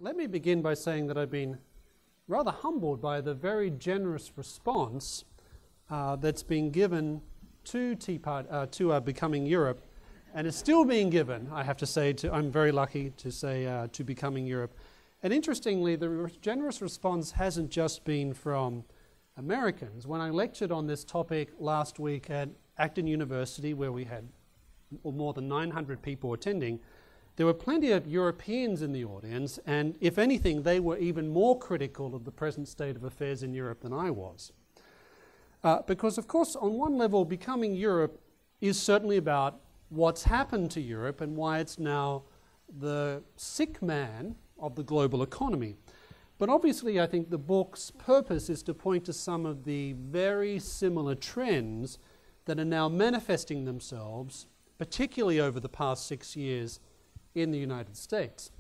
Let me begin by saying that I've been rather humbled by the very generous response that's been given to Becoming Europe, and is still being given, I have to say, I'm very lucky to say, to Becoming Europe. And interestingly, the generous response hasn't just been from Americans. When I lectured on this topic last week at Acton University, where we had more than 900 people attending, there were plenty of Europeans in the audience, and if anything, they were even more critical of the present state of affairs in Europe than I was. Because, of course, on one level, Becoming Europe is certainly about what's happened to Europe and why it's now the sick man of the global economy. But obviously, I think the book's purpose is to point to some of the very similar trends that are now manifesting themselves, particularly over the past 6 years in the United States.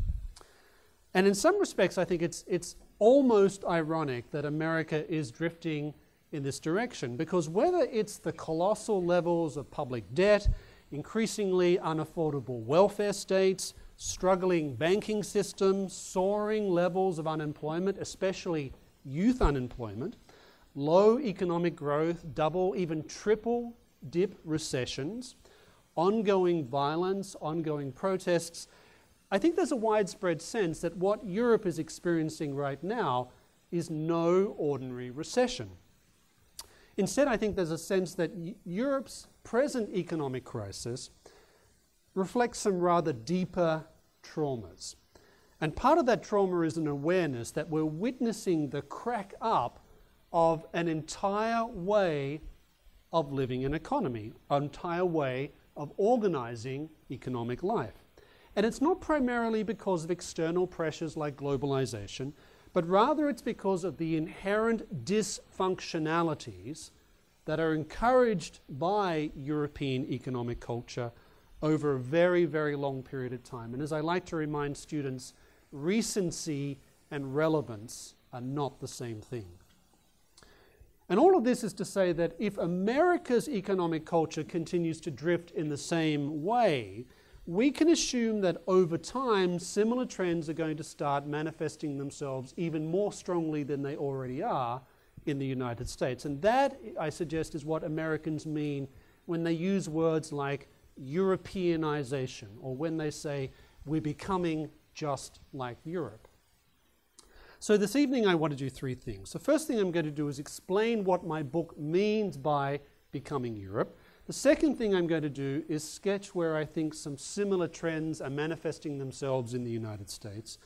And in some respects, I think it's almost ironic that America is drifting in this direction, because whether it's the colossal levels of public debt, increasingly unaffordable welfare states, struggling banking systems, soaring levels of unemployment, especially youth unemployment, low economic growth, double, even triple dip recessions, ongoing violence, ongoing protests, I think there's a widespread sense that what Europe is experiencing right now is no ordinary recession. Instead, I think there's a sense that Europe's present economic crisis reflects some rather deeper traumas. And part of that trauma is an awareness that we're witnessing the crack up of an entire way of living an economy, an entire way of organizing economic life. And it's not primarily because of external pressures like globalization, but rather it's because of the inherent dysfunctionalities that are encouraged by European economic culture over a very, very long period of time. And as I like to remind students, recency and relevance are not the same thing. And all of this is to say that if America's economic culture continues to drift in the same way, we can assume that over time, similar trends are going to start manifesting themselves even more strongly than they already are in the United States. And that, I suggest, is what Americans mean when they use words like Europeanization, or when they say we're becoming just like Europe. So this evening I want to do three things. The first thing I'm going to do is explain what my book means by Becoming Europe. The second thing I'm going to do is sketch where I think some similar trends are manifesting themselves in the United States.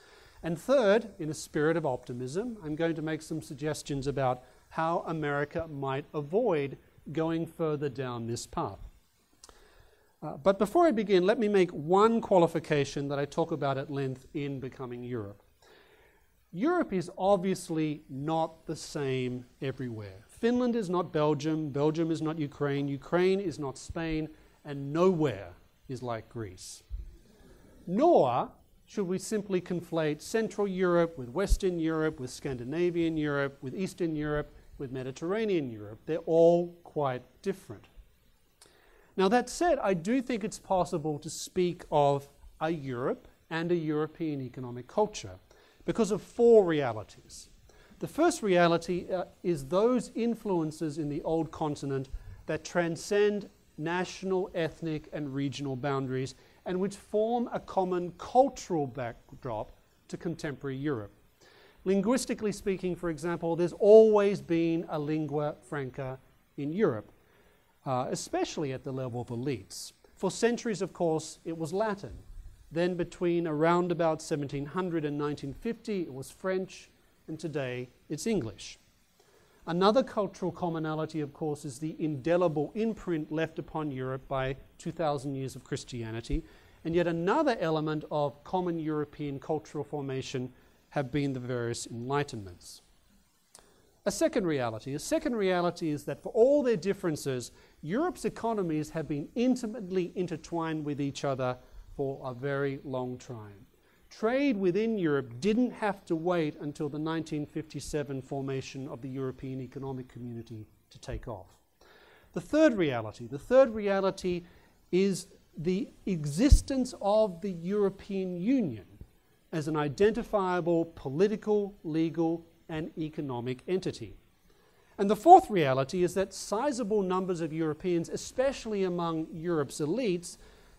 And third, in a spirit of optimism, I'm going to make some suggestions about how America might avoid going further down this path. But before I begin, let me make one qualification that I talk about at length in Becoming Europe. Europe is obviously not the same everywhere. Finland is not Belgium, Belgium is not Ukraine, Ukraine is not Spain, and nowhere is like Greece. Nor should we simply conflate Central Europe with Western Europe, with Scandinavian Europe, with Eastern Europe, with Mediterranean Europe. They're all quite different. Now that said, I do think it's possible to speak of a Europe and a European economic culture because of four realities. The first reality is those influences in the old continent that transcend national, ethnic, and regional boundaries, and which form a common cultural backdrop to contemporary Europe. Linguistically speaking, for example, there's always been a lingua franca in Europe, especially at the level of elites. For centuries, of course, it was Latin. Then between around about 1700 and 1950, it was French, and today it's English. Another cultural commonality, of course, is the indelible imprint left upon Europe by 2,000 years of Christianity. And yet another element of common European cultural formation have been the various enlightenments. A second reality is that for all their differences, Europe's economies have been intimately intertwined with each other for a very long time. Trade within Europe didn't have to wait until the 1957 formation of the European Economic Community to take off. The third reality is the existence of the European Union as an identifiable political, legal, and economic entity. And the fourth reality is that sizable numbers of Europeans, especially among Europe's elites,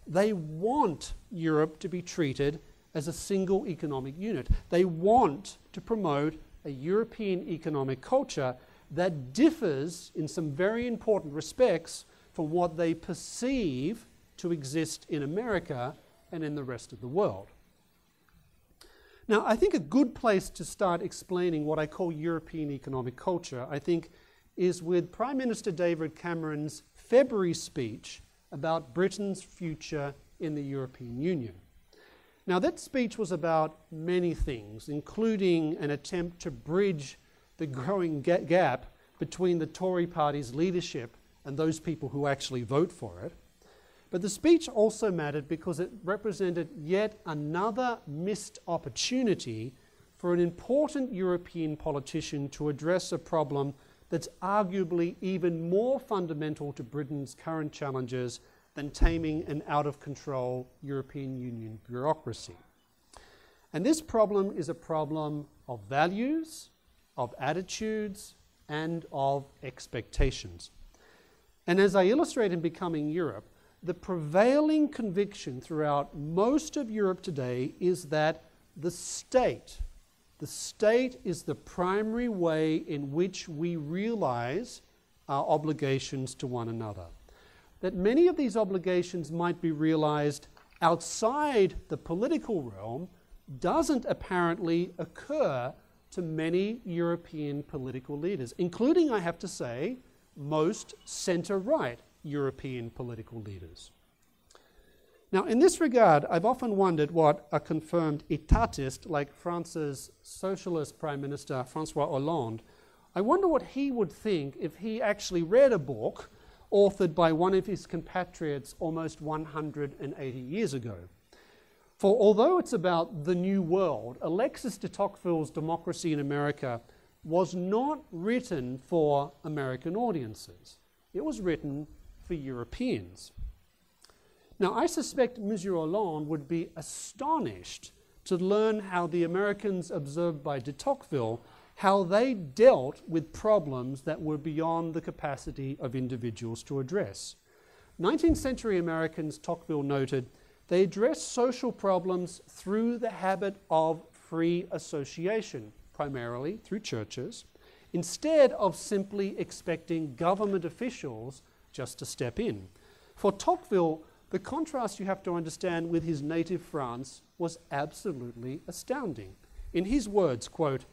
they want Europe to be treated as a single economic unit. They want to promote a European economic culture that differs in some very important respects from what they perceive to exist in America and in the rest of the world. Now, I think a good place to start explaining what I call European economic culture, I think, is with Prime Minister David Cameron's February speech about Britain's future in the European Union. Now, that speech was about many things, including an attempt to bridge the growing gap between the Tory party's leadership and those people who actually vote for it. But the speech also mattered because it represented yet another missed opportunity for an important European politician to address a problem that's arguably even more fundamental to Britain's current challenges than taming an out-of-control European Union bureaucracy. And this problem is a problem of values, of attitudes, and of expectations. And as I illustrate in Becoming Europe, the prevailing conviction throughout most of Europe today is that the state is the primary way in which we realize our obligations to one another. That many of these obligations might be realized outside the political realm doesn't apparently occur to many European political leaders, including, I have to say, most centre-right European political leaders. Now, in this regard, I've often wondered what a confirmed etatist like France's socialist Prime Minister François Hollande, I wonder what he would think if he actually read a book authored by one of his compatriots almost 180 years ago. For although it's about the New World, Alexis de Tocqueville's Democracy in America was not written for American audiences. It was written for Europeans. Now, I suspect Monsieur Hollande would be astonished to learn how the Americans observed by de Tocqueville, how they dealt with problems that were beyond the capacity of individuals to address. 19th century Americans, Tocqueville noted, they addressed social problems through the habit of free association, primarily through churches, instead of simply expecting government officials just to step in. For Tocqueville, the contrast you have to understand with his native France was absolutely astounding. In his words, quote,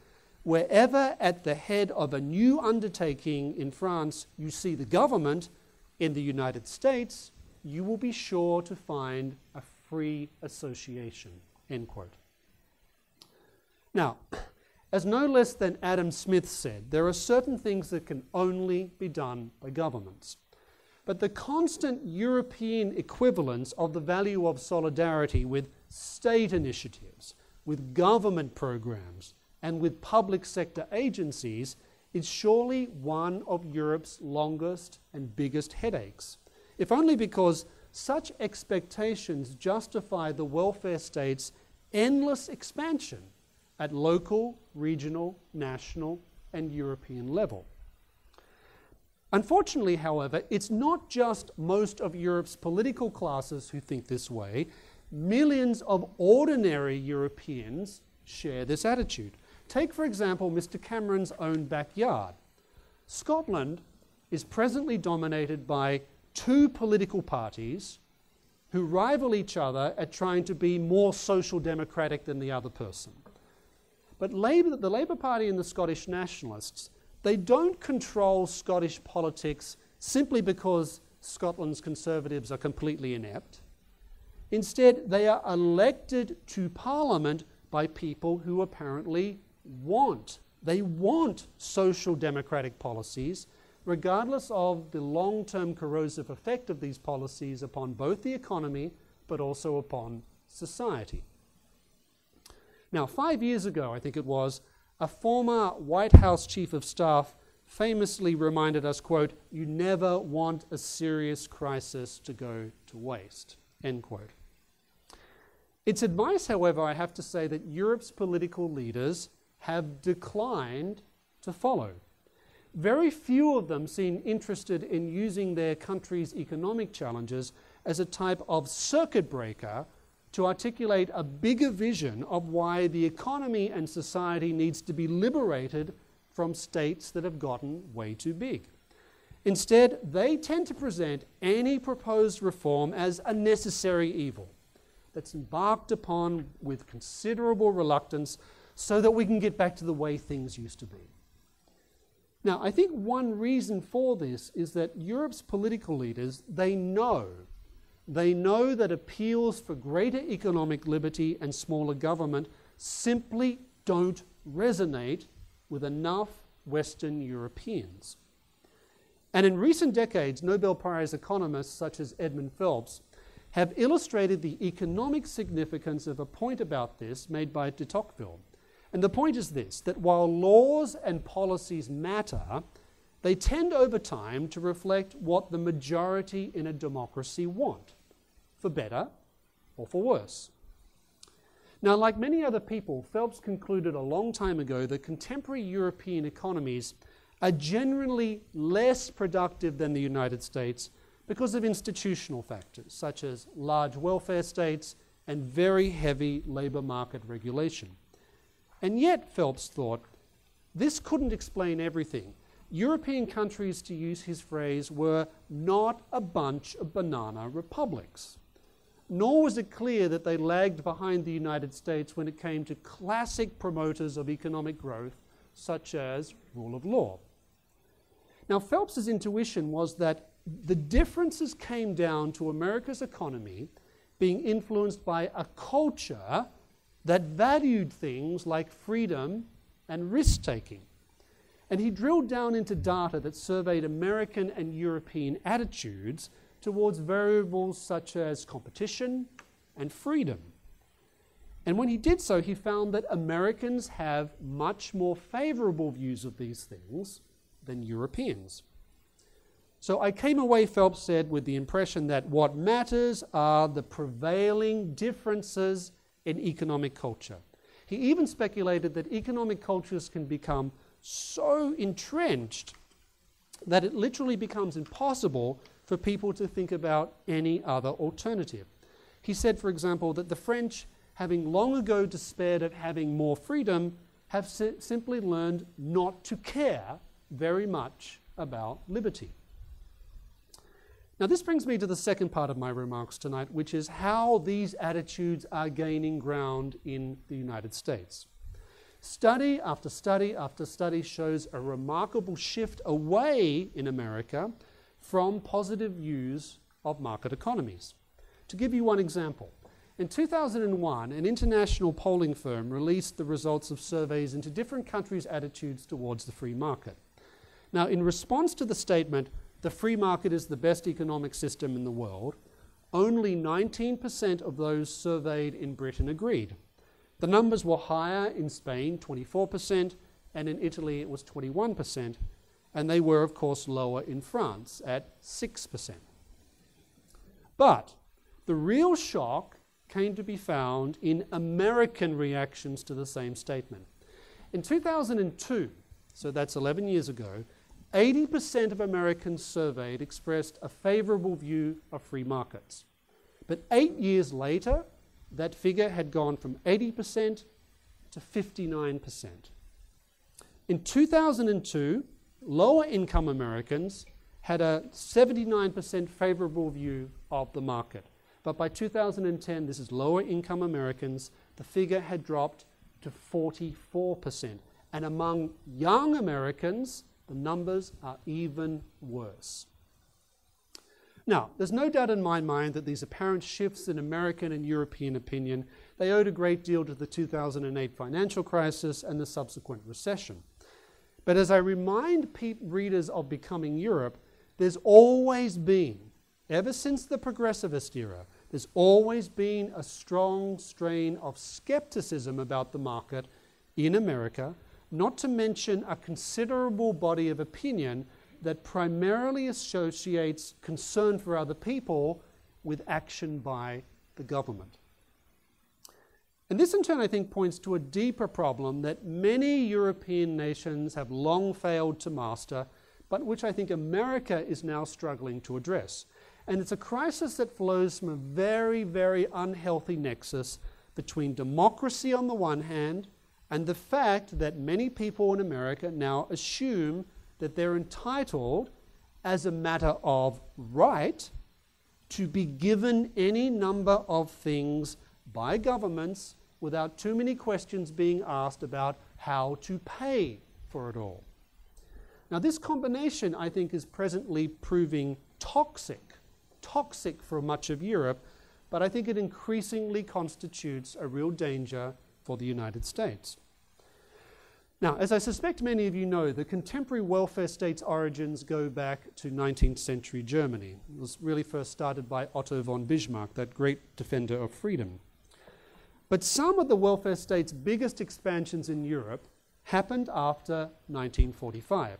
"Wherever at the head of a new undertaking in France you see the government, in the United States, you will be sure to find a free association," end quote. Now, as no less than Adam Smith said, there are certain things that can only be done by governments. But the constant European equivalence of the value of solidarity with state initiatives, with government programs, and with public sector agencies is surely one of Europe's longest and biggest headaches, if only because such expectations justify the welfare state's endless expansion at local, regional, national, and European level. Unfortunately, however, it's not just most of Europe's political classes who think this way. Millions of ordinary Europeans share this attitude. Take, for example, Mr. Cameron's own backyard. Scotland is presently dominated by two political parties who rival each other at trying to be more social democratic than the other person. But the Labour Party and the Scottish Nationalists, they don't control Scottish politics simply because Scotland's Conservatives are completely inept. Instead, they are elected to Parliament by people who apparently want social democratic policies, regardless of the long-term corrosive effect of these policies upon both the economy but also upon society. Now, 5 years ago, I think it was, a former White House Chief of Staff famously reminded us, quote, "You never want a serious crisis to go to waste," end quote. It's advice, however, I have to say, that Europe's political leaders have declined to follow. Very few of them seem interested in using their country's economic challenges as a type of circuit breaker to articulate a bigger vision of why the economy and society needs to be liberated from states that have gotten way too big. Instead, they tend to present any proposed reform as a necessary evil that's embarked upon with considerable reluctance so that we can get back to the way things used to be. Now, I think one reason for this is that Europe's political leaders, they know that appeals for greater economic liberty and smaller government simply don't resonate with enough Western Europeans. And in recent decades, Nobel Prize economists such as Edmund Phelps have illustrated the economic significance of a point about this made by de Tocqueville. And the point is this, that while laws and policies matter, they tend over time to reflect what the majority in a democracy want, for better or for worse. Now, like many other people, Phelps concluded a long time ago that contemporary European economies are generally less productive than the United States because of institutional factors, such as large welfare states and very heavy labor market regulation. And yet, Phelps thought, this couldn't explain everything. European countries, to use his phrase, were not a bunch of banana republics. Nor was it clear that they lagged behind the United States when it came to classic promoters of economic growth, such as rule of law. Now, Phelps's intuition was that the differences came down to America's economy being influenced by a culture that valued things like freedom and risk-taking. And he drilled down into data that surveyed American and European attitudes towards variables such as competition and freedom. And when he did so, he found that Americans have much more favorable views of these things than Europeans. So I came away, Phelps said, with the impression that what matters are the prevailing differences in economic culture. He even speculated that economic cultures can become so entrenched that it literally becomes impossible for people to think about any other alternative. He said, for example, that the French, having long ago despaired of having more freedom, have simply learned not to care very much about liberty. Now, this brings me to the second part of my remarks tonight, which is how these attitudes are gaining ground in the United States. Study after study after study shows a remarkable shift away in America from positive views of market economies. To give you one example, in 2001, an international polling firm released the results of surveys into different countries' attitudes towards the free market. Now, in response to the statement, the free market is the best economic system in the world, only 19% of those surveyed in Britain agreed. The numbers were higher in Spain, 24%, and in Italy it was 21%, and they were, of course, lower in France at 6%. But the real shock came to be found in American reactions to the same statement. In 2002, so that's 11 years ago, 80% of Americans surveyed expressed a favorable view of free markets. But 8 years later, that figure had gone from 80% to 59%. In 2002, lower income Americans had a 79% favorable view of the market. But by 2010, this is lower income Americans, the figure had dropped to 44%. And among young Americans, the numbers are even worse. Now, there's no doubt in my mind that these apparent shifts in American and European opinion, they owed a great deal to the 2008 financial crisis and the subsequent recession. But as I remind readers of Becoming Europe, there's always been, ever since the progressivist era, there's always been a strong strain of skepticism about the market in America, not to mention a considerable body of opinion that primarily associates concern for other people with action by the government. And this in turn, I think, points to a deeper problem that many European nations have long failed to master, but which I think America is now struggling to address. And it's a crisis that flows from a very, very unhealthy nexus between democracy on the one hand and the fact that many people in America now assume that they're entitled, as a matter of right, to be given any number of things by governments without too many questions being asked about how to pay for it all. Now, this combination, I think, is presently proving toxic for much of Europe, but I think it increasingly constitutes a real danger for the United States. Now, as I suspect many of you know, the contemporary welfare state's origins go back to 19th century Germany. It was really first started by Otto von Bismarck, that great defender of freedom. But some of the welfare state's biggest expansions in Europe happened after 1945.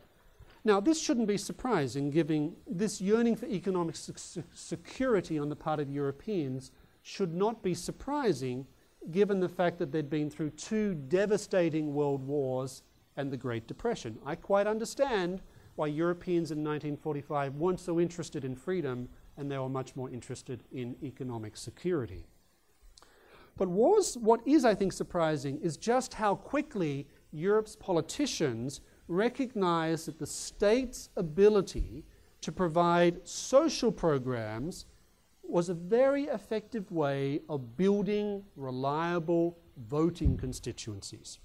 Now, this shouldn't be surprising, given this yearning for economic security on the part of Europeans should not be surprising, given the fact that they'd been through 2 devastating world wars and the Great Depression. I quite understand why Europeans in 1945 weren't so interested in freedom, and they were much more interested in economic security. But what is, I think, surprising is just how quickly Europe's politicians recognize that the state's ability to provide social programs was a very effective way of building reliable voting constituencies.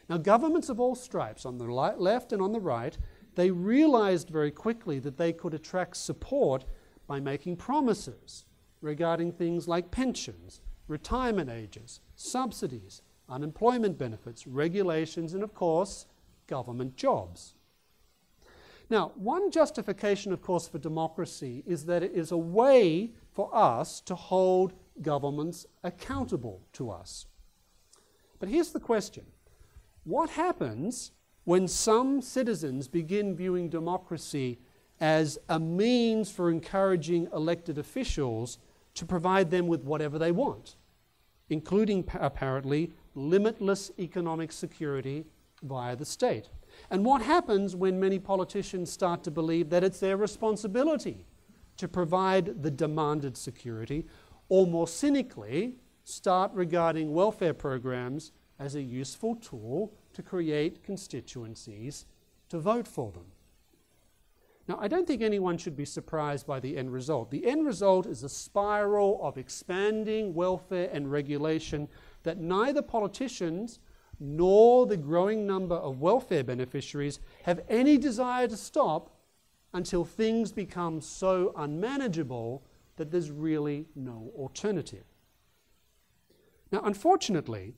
Now, governments of all stripes, on the left and on the right, they realized very quickly that they could attract support by making promises regarding things like pensions, retirement ages, subsidies, unemployment benefits, regulations, and of course, government jobs. Now, one justification, of course, for democracy is that it is a way for us to hold governments accountable to us. But here's the question. What happens when some citizens begin viewing democracy as a means for encouraging elected officials to provide them with whatever they want, including apparently limitless economic security via the state? And what happens when many politicians start to believe that it's their responsibility to provide the demanded security, or more cynically, start regarding welfare programs as a useful tool to create constituencies to vote for them? Now, I don't think anyone should be surprised by the end result. The end result is a spiral of expanding welfare and regulation that neither politicians nor the growing number of welfare beneficiaries have any desire to stop until things become so unmanageable that there's really no alternative. Now, unfortunately,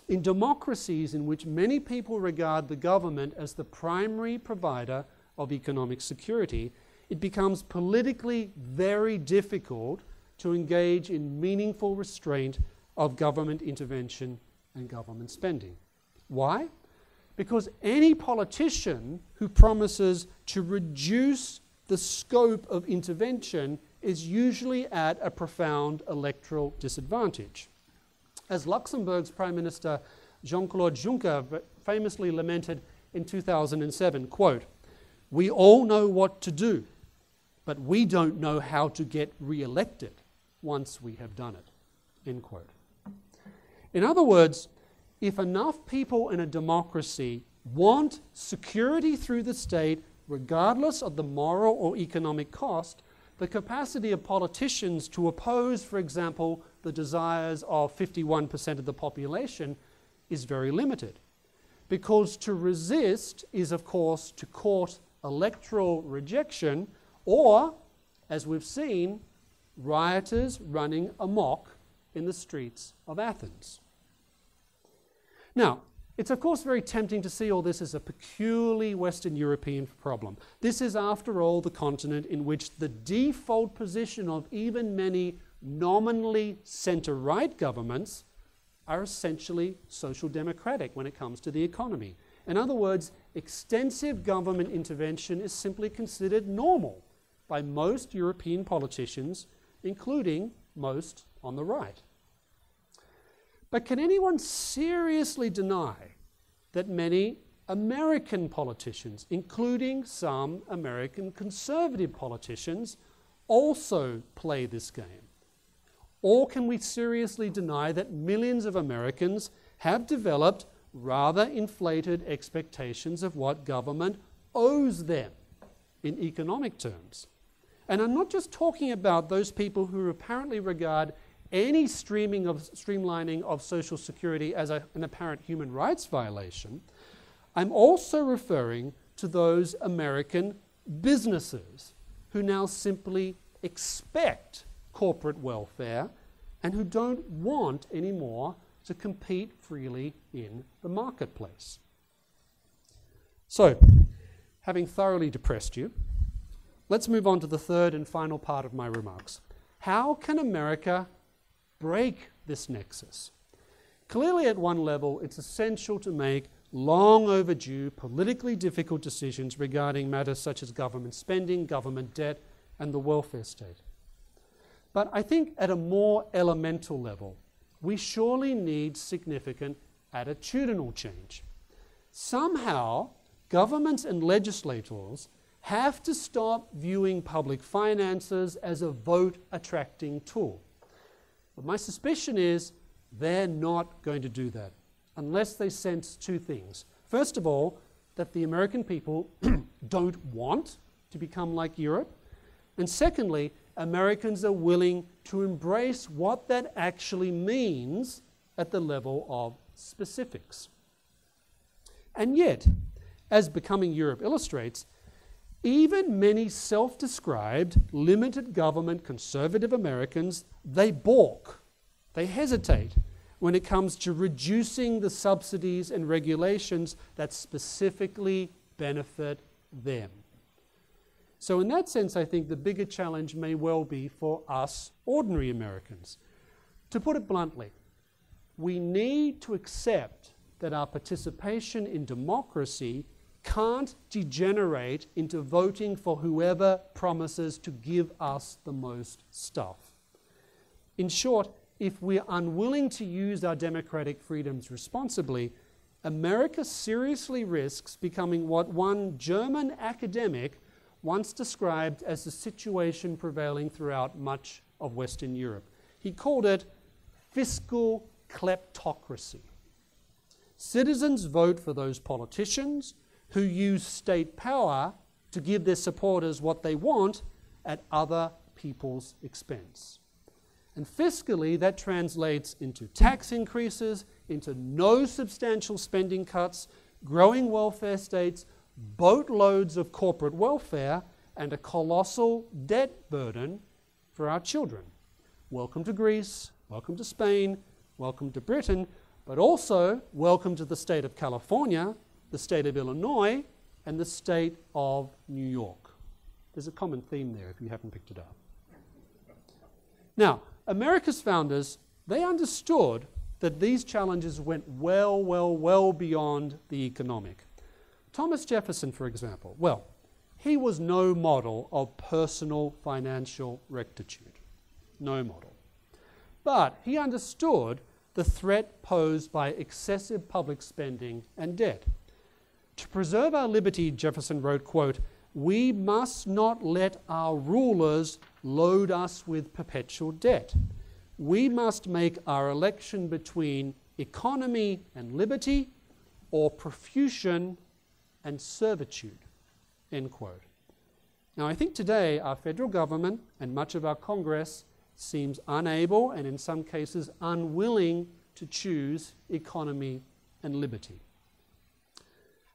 in democracies in which many people regard the government as the primary provider of economic security, it becomes politically very difficult to engage in meaningful restraint of government intervention and government spending. Why? Because any politician who promises to reduce the scope of intervention is usually at a profound electoral disadvantage. As Luxembourg's Prime Minister Jean-Claude Juncker famously lamented in 2007, quote, "We all know what to do, but we don't know how to get re-elected once we have done it," end quote. In other words, if enough people in a democracy want security through the state, regardless of the moral or economic cost, the capacity of politicians to oppose, for example, the desires of 51% of the population is very limited. Because to resist is, of course, to court electoral rejection, or, as we've seen, rioters running amok in the streets of Athens. Now, it's of course very tempting to see all this as a peculiarly Western European problem. This is, after all, the continent in which the default position of even many nominally centre-right governments are essentially social democratic when it comes to the economy. In other words, extensive government intervention is simply considered normal by most European politicians, including most on the right. But can anyone seriously deny that many American politicians, including some American conservative politicians, also play this game? Or can we seriously deny that millions of Americans have developed rather inflated expectations of what government owes them in economic terms? And I'm not just talking about those people who apparently regard any streamlining of Social Security as an apparent human rights violation. I'm also referring to those American businesses who now simply expect corporate welfare and who don't want anymore to compete freely in the marketplace. So, having thoroughly depressed you, let's move on to the third and final part of my remarks. How can America break this nexus? Clearly, at one level, it's essential to make long overdue, politically difficult decisions regarding matters such as government spending, government debt, and the welfare state. But I think at a more elemental level, we surely need significant attitudinal change. Somehow, governments and legislators have to stop viewing public finances as a vote-attracting tool. But my suspicion is they're not going to do that unless they sense two things. First of all, that the American people don't want to become like Europe. And secondly, Americans are willing to embrace what that actually means at the level of specifics. And yet, as Becoming Europe illustrates, even many self-described limited government conservative Americans, they balk, they hesitate when it comes to reducing the subsidies and regulations that specifically benefit them. So in that sense, I think the bigger challenge may well be for us ordinary Americans. To put it bluntly, we need to accept that our participation in democracy can't degenerate into voting for whoever promises to give us the most stuff. In short, if we're unwilling to use our democratic freedoms responsibly, America seriously risks becoming what one German academic once described as the situation prevailing throughout much of Western Europe. He called it fiscal kleptocracy. Citizens vote for those politicians who use state power to give their supporters what they want at other people's expense. And fiscally, that translates into tax increases, into no substantial spending cuts, growing welfare states, boatloads of corporate welfare, and a colossal debt burden for our children. Welcome to Greece, welcome to Spain, welcome to Britain, but also welcome to the state of California, the state of Illinois, and the state of New York. There's a common theme there if you haven't picked it up. Now, America's founders, they understood that these challenges went well beyond the economic. Thomas Jefferson, for example, well, he was no model of personal financial rectitude. No model. But he understood the threat posed by excessive public spending and debt. To preserve our liberty, Jefferson wrote, quote, "We must not let our rulers load us with perpetual debt. We must make our election between economy and liberty or profusion and servitude," end quote. Now, I think today our federal government and much of our Congress seems unable and in some cases unwilling to choose economy and liberty.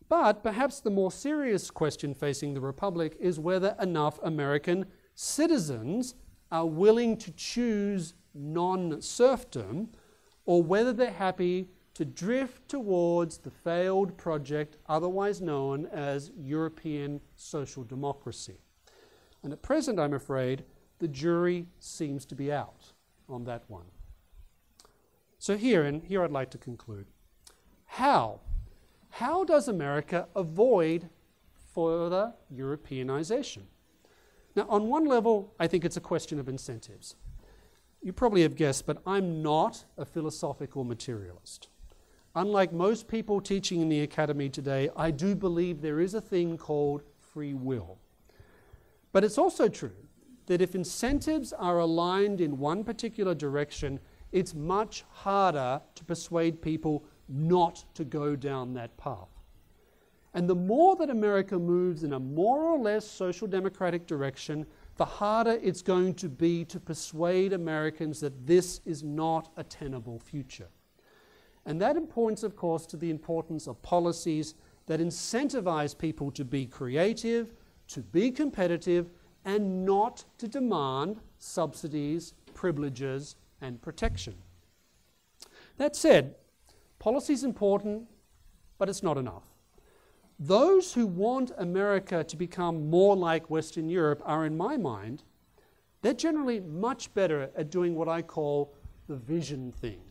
But perhaps the more serious question facing the Republic is whether enough American citizens are willing to choose non-serfdom, or whether they're happy to drift towards the failed project otherwise known as European social democracy. And at present, I'm afraid, the jury seems to be out on that one. So here I'd like to conclude. How does America avoid further Europeanization? Now, on one level, I think it's a question of incentives. you probably have guessed, but I'm not a philosophical materialist. Unlike most people teaching in the academy today, I do believe there is a thing called free will. But it's also true that if incentives are aligned in one particular direction, it's much harder to persuade people not to go down that path. And the more that America moves in a more or less social democratic direction, the harder it's going to be to persuade Americans that this is not a tenable future. And that points, of course, to the importance of policies that incentivize people to be creative, to be competitive, and not to demand subsidies, privileges, and protection. That said, policy is important, but it's not enough. Those who want America to become more like Western Europe are, in my mind, they're generally much better at doing what I call the vision thing.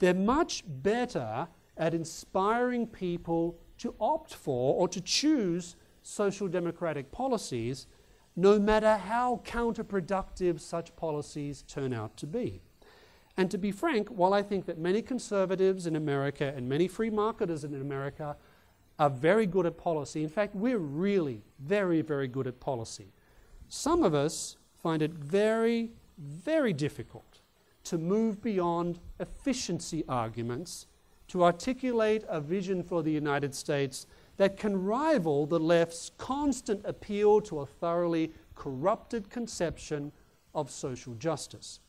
They're much better at inspiring people to opt for or to choose social democratic policies, no matter how counterproductive such policies turn out to be. And to be frank, while I think that many conservatives in America and many free marketers in America are very good at policy, in fact, we're really very, very good at policy, some of us find it very, very difficult to move beyond efficiency arguments to articulate a vision for the United States that can rival the left's constant appeal to a thoroughly corrupted conception of social justice.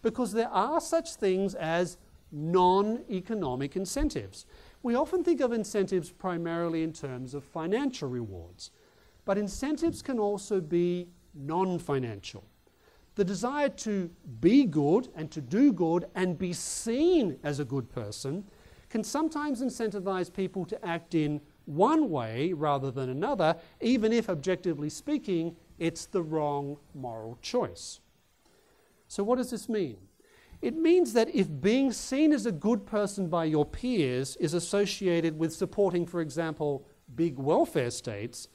Because there are such things as non-economic incentives. We often think of incentives primarily in terms of financial rewards, but incentives can also be non-financial. The desire to be good and to do good and be seen as a good person can sometimes incentivize people to act in one way rather than another, even if, objectively speaking, it's the wrong moral choice. So what does this mean? It means that if being seen as a good person by your peers is associated with supporting, for example, big welfare states,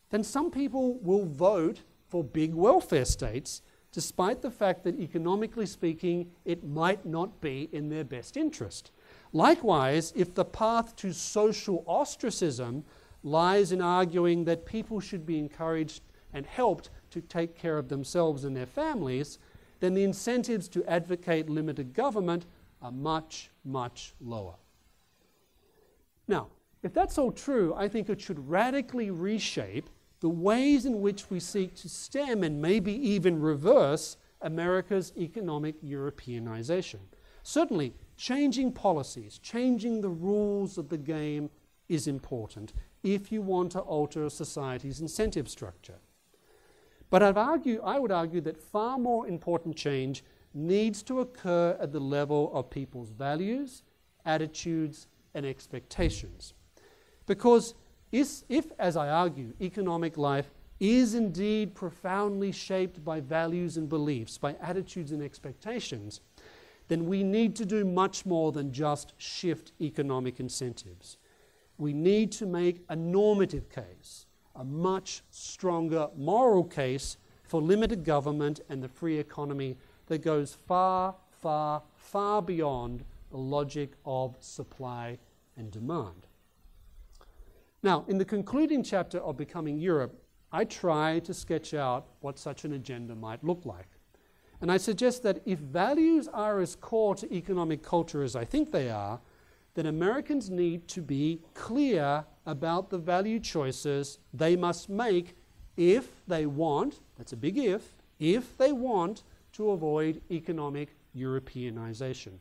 then some people will vote for big welfare states, despite the fact that, economically speaking, it might not be in their best interest. Likewise, if the path to social ostracism lies in arguing that people should be encouraged and helped to take care of themselves and their families, then the incentives to advocate limited government are much, much lower. Now, if that's all true, I think it should radically reshape the ways in which we seek to stem and maybe even reverse America's economic Europeanization. Certainly, changing policies, changing the rules of the game is important if you want to alter society's incentive structure. But I would argue that far more important change needs to occur at the level of people's values, attitudes, and expectations. Because if, as I argue, economic life is indeed profoundly shaped by values and beliefs, by attitudes and expectations, then we need to do much more than just shift economic incentives. We need to make a normative case, a much stronger moral case for limited government and the free economy that goes far, far, far beyond the logic of supply and demand. Now, in the concluding chapter of Becoming Europe, I try to sketch out what such an agenda might look like. And I suggest that if values are as core to economic culture as I think they are, then Americans need to be clear about the value choices they must make if they want, that's a big if they want to avoid economic Europeanization.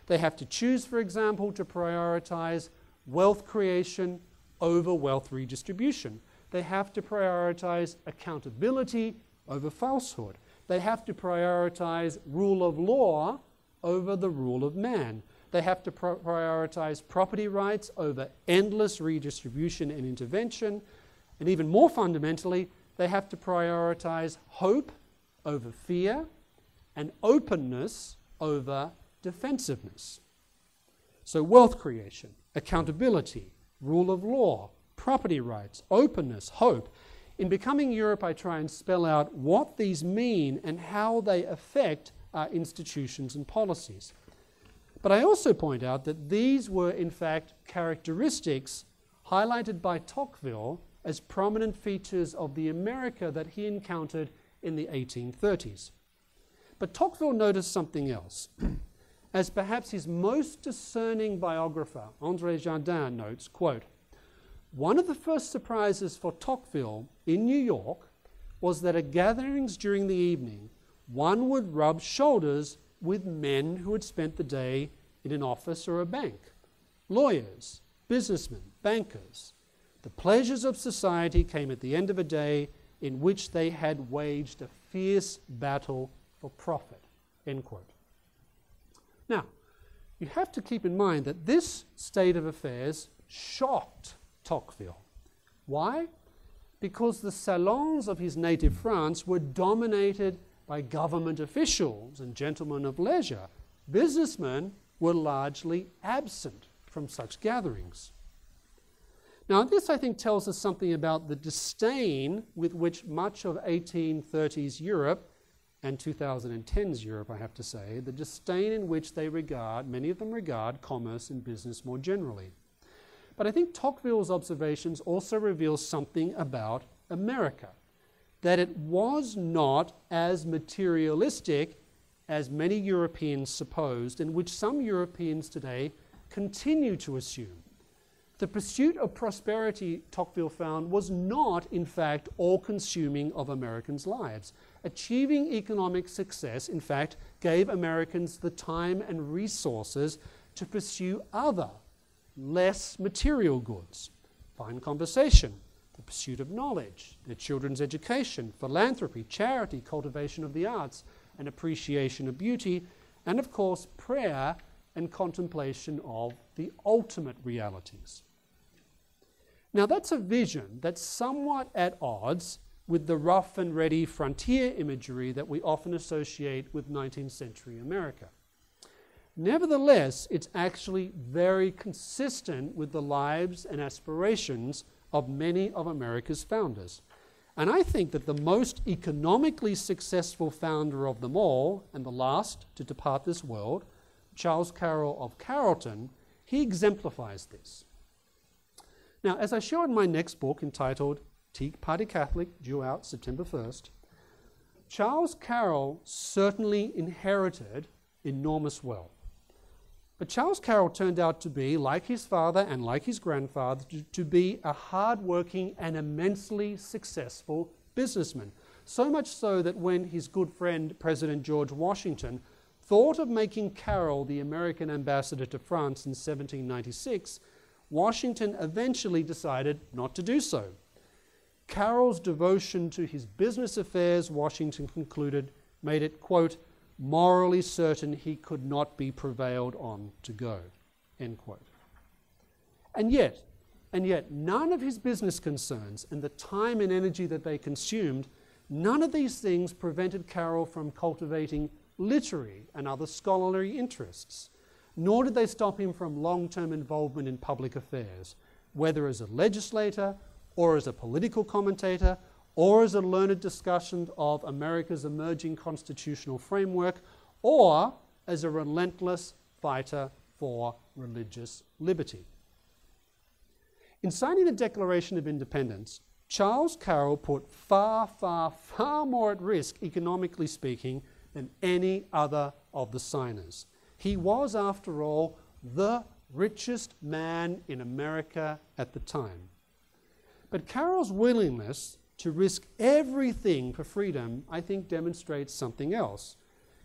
They have to choose, for example, to prioritize wealth creation over wealth redistribution. They have to prioritize accountability over falsehood. They have to prioritize rule of law over the rule of man. They have to prioritize property rights over endless redistribution and intervention. And even more fundamentally, they have to prioritize hope over fear and openness over defensiveness. So wealth creation, accountability, rule of law, property rights, openness, hope. In Becoming Europe, I try and spell out what these mean and how they affect institutions and policies. But I also point out that these were, in fact, characteristics highlighted by Tocqueville as prominent features of the America that he encountered in the 1830s. But Tocqueville noticed something else. As perhaps his most discerning biographer, André Jardin, notes, quote, "One of the first surprises for Tocqueville in New York was that at gatherings during the evening, one would rub shoulders with men who had spent the day in an office or a bank, lawyers, businessmen, bankers. The pleasures of society came at the end of a day in which they had waged a fierce battle for profit," end quote. Now, you have to keep in mind that this state of affairs shocked Tocqueville. Why? Because the salons of his native France were dominated by government officials and gentlemen of leisure. Businessmen were largely absent from such gatherings. Now, this, I think, tells us something about the disdain with which much of 1830s Europe, and 2010's Europe, I have to say, the disdain in which they regard, many of them regard, commerce and business more generally. But I think Tocqueville's observations also reveal something about America, that it was not as materialistic as many Europeans supposed, and which some Europeans today continue to assume. The pursuit of prosperity, Tocqueville found, was not, in fact, all-consuming of Americans' lives. Achieving economic success, in fact, gave Americans the time and resources to pursue other, less material goods: fine conversation, the pursuit of knowledge, their children's education, philanthropy, charity, cultivation of the arts, and appreciation of beauty, and, of course, prayer and contemplation of the ultimate realities. Now, that's a vision that's somewhat at odds with the rough and ready frontier imagery that we often associate with 19th century America. Nevertheless, it's actually very consistent with the lives and aspirations of many of America's founders. And I think that the most economically successful founder of them all, and the last to depart this world, Charles Carroll of Carrollton, he exemplifies this. Now, as I show in my next book entitled Tea Party Catholic, due out September 1st, Charles Carroll certainly inherited enormous wealth. But Charles Carroll turned out to be, like his father and like his grandfather, to be a hard-working and immensely successful businessman. So much so that when his good friend, President George Washington, thought of making Carroll the American ambassador to France in 1796, Washington eventually decided not to do so. Carroll's devotion to his business affairs, Washington concluded, made it, quote, morally certain he could not be prevailed on to go, end quote. And yet, none of his business concerns and the time and energy that they consumed, none of these things prevented Carroll from cultivating literary and other scholarly interests, nor did they stop him from long-term involvement in public affairs, whether as a legislator or as a political commentator or as a learned discussion of America's emerging constitutional framework, or as a relentless fighter for religious liberty. In signing the Declaration of Independence, Charles Carroll put far, far, far more at risk, economically speaking, than any other of the signers. He was, after all, the richest man in America at the time. But Carroll's willingness to risk everything for freedom, I think, demonstrates something else.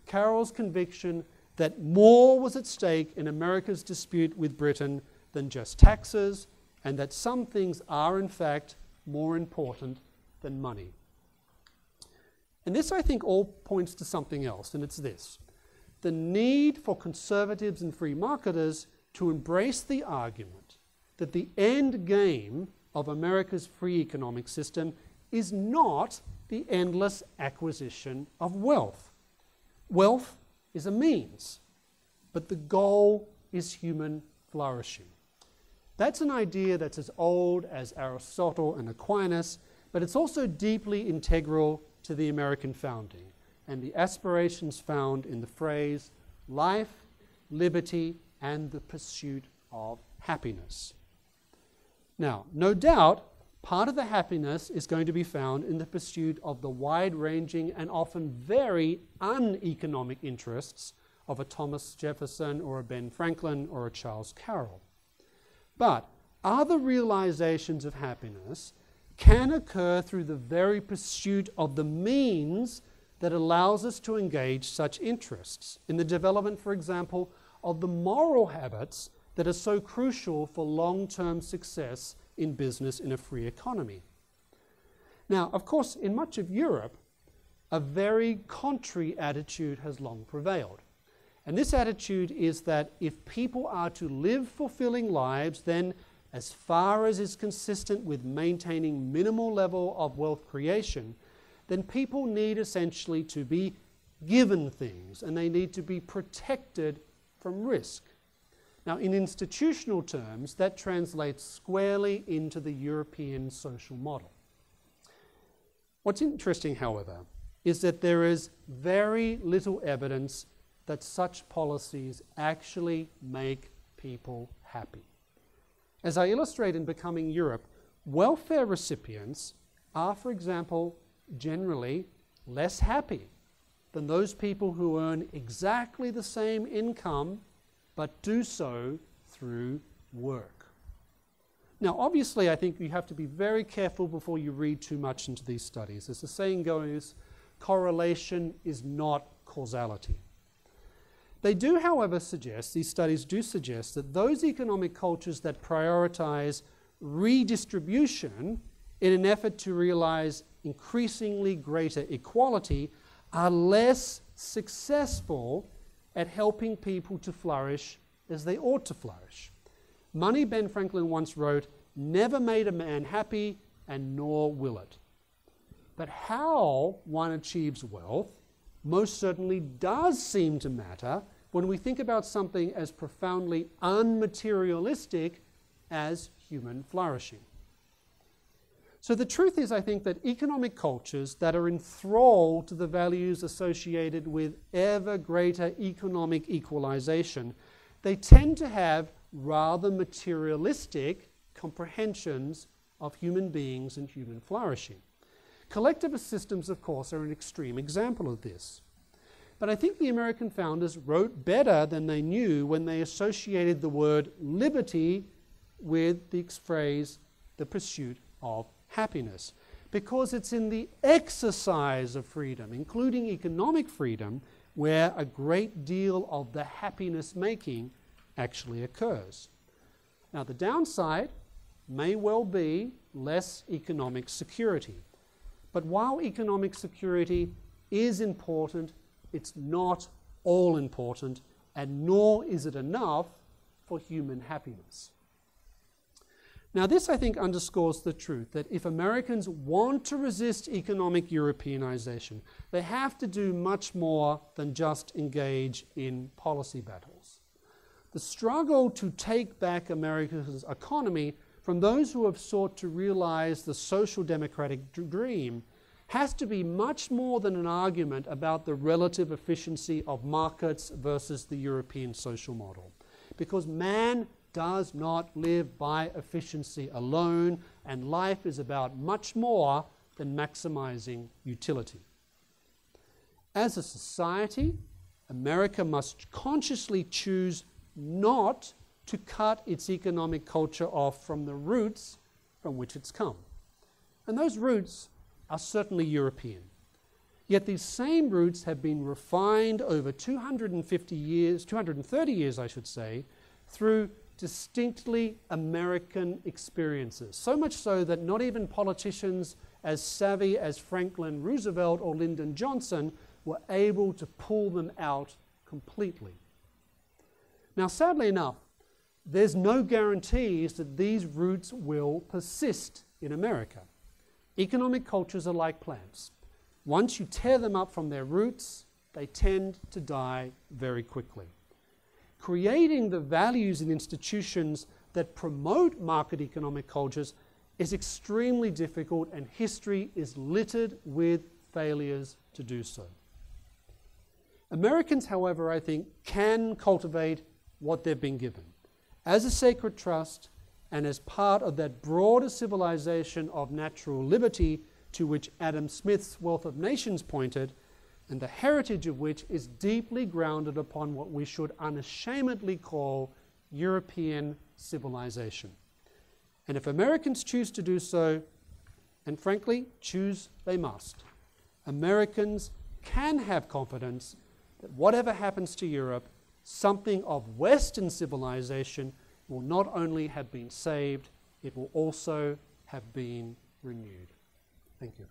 Carroll's conviction that more was at stake in America's dispute with Britain than just taxes, and that some things are, in fact, more important than money. And this, I think, all points to something else, and it's this: the need for conservatives and free marketers to embrace the argument that the end game of America's free economic system is not the endless acquisition of wealth. Wealth is a means, but the goal is human flourishing. That's an idea that's as old as Aristotle and Aquinas, but it's also deeply integral to the American founding. and the aspirations found in the phrase life, liberty, and the pursuit of happiness. Now, no doubt, part of the happiness is going to be found in the pursuit of the wide-ranging and often very uneconomic interests of a Thomas Jefferson or a Ben Franklin or a Charles Carroll. But other realizations of happiness can occur through the very pursuit of the means that allows us to engage such interests in the development, for example, of the moral habits that are so crucial for long-term success in business in a free economy. Now, of course, in much of Europe, a very contrary attitude has long prevailed. And this attitude is that if people are to live fulfilling lives, then as far as is consistent with maintaining minimal level of wealth creation, then people need essentially to be given things and they need to be protected from risk. Now, in institutional terms, that translates squarely into the European social model. What's interesting, however, is that there is very little evidence that such policies actually make people happy. As I illustrate in Becoming Europe, welfare recipients are, for example, generally less happy than those people who earn exactly the same income but do so through work. Now, obviously, I think you have to be very careful before you read too much into these studies. As the saying goes, correlation is not causality. They do, however, suggest, these studies do suggest, that those economic cultures that prioritize redistribution in an effort to realize increasingly greater equality are less successful at helping people to flourish as they ought to flourish. Money, Ben Franklin once wrote, never made a man happy, and nor will it. But how one achieves wealth most certainly does seem to matter when we think about something as profoundly unmaterialistic as human flourishing. So the truth is, I think, that economic cultures that are enthralled to the values associated with ever greater economic equalization, they tend to have rather materialistic comprehensions of human beings and human flourishing. Collectivist systems, of course, are an extreme example of this. But I think the American founders wrote better than they knew when they associated the word liberty with the phrase, the pursuit of happiness. Because it's in the exercise of freedom, including economic freedom, where a great deal of the happiness making actually occurs. Now, the downside may well be less economic security. But while economic security is important, it's not all important, and nor is it enough for human happiness. Now, this, I think, underscores the truth that if Americans want to resist economic Europeanization, they have to do much more than just engage in policy battles. The struggle to take back America's economy from those who have sought to realize the social democratic dream has to be much more than an argument about the relative efficiency of markets versus the European social model. Because man does not live by efficiency alone, and life is about much more than maximizing utility. As a society, America must consciously choose not to cut its economic culture off from the roots from which it's come. And those roots are certainly European. Yet these same roots have been refined over 230 years, I should say, through distinctly American experiences. So much so that not even politicians as savvy as Franklin Roosevelt or Lyndon Johnson were able to pull them out completely. Now, sadly enough, there's no guarantees that these roots will persist in America. Economic cultures are like plants. Once you tear them up from their roots, they tend to die very quickly. Creating the values and institutions that promote market economic cultures is extremely difficult, and history is littered with failures to do so. Americans, however, I think, can cultivate what they've been given as a sacred trust and as part of that broader civilization of natural liberty to which Adam Smith's Wealth of Nations pointed, and the heritage of which is deeply grounded upon what we should unashamedly call European civilization. And if Americans choose to do so, and frankly, choose they must, Americans can have confidence that whatever happens to Europe, something of Western civilization will not only have been saved, it will also have been renewed. Thank you.